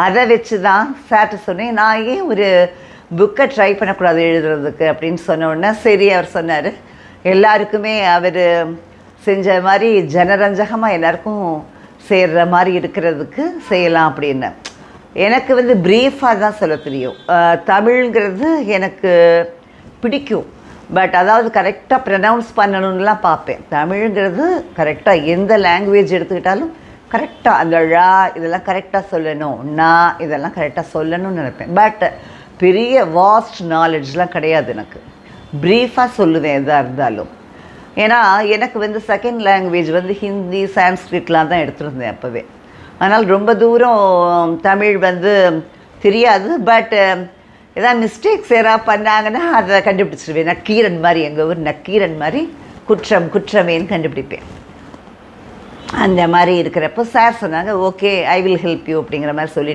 அதை வச்சு தான் சார்ட்ட சொன்னேன், நான் ஏன் ஒரு புக்கை ட்ரை பண்ணக்கூடாது எழுதுறதுக்கு அப்படின்னு சொன்ன உடனே சரி அவர் சொன்னார், எல்லாருக்குமே அவர் செஞ்ச மாதிரி ஜனரஞ்சகமாக எல்லாருக்கும் சேர்கிற மாதிரி இருக்கிறதுக்கு செய்யலாம் அப்படின்னு. எனக்கு வந்து ப்ரீஃபாக தான் சொல்ல தெரியும். தமிழ்ங்கிறது எனக்கு பிடிக்கும், பட் அதாவது கரெக்டாக ப்ரனவுன்ஸ் பண்ணணும்லாம் பார்ப்பேன். தமிழ்ங்கிறது கரெக்டாக எந்த லாங்குவேஜ் எடுத்துக்கிட்டாலும் கரெக்டாக அந்த ழா இதெல்லாம் கரெக்டாக சொல்லணும், நான் இதெல்லாம் கரெக்டாக சொல்லணும்னு நினைப்பேன். பட் பெரிய வாஸ்ட் நாலேஜ்லாம் கிடையாது எனக்கு. ப்ரீஃபாக சொல்லுவேன் எதாக இருந்தாலும். ஏன்னா எனக்கு வந்து செகண்ட் லாங்குவேஜ் வந்து ஹிந்தி, சான்ஸ்கிரிட்லாம் தான் எடுத்துருந்தேன் அப்போவே. அதனால் ரொம்ப தூரம் தமிழ் வந்து தெரியாது. பட் ஏதாவது மிஸ்டேக்ஸ் யாராவது பண்ணாங்கன்னா அதை கண்டுபிடிச்சிடுவேன். நக்கீரன் மாதிரி, எங்கள் ஊர் நக்கீரன் மாதிரி குற்றம் குற்றமேன்னு கண்டுபிடிப்பேன். அந்த மாதிரி இருக்கிறப்போ சார் சொன்னாங்க, okay I will help you அப்படிங்கிற மாதிரி சொல்லி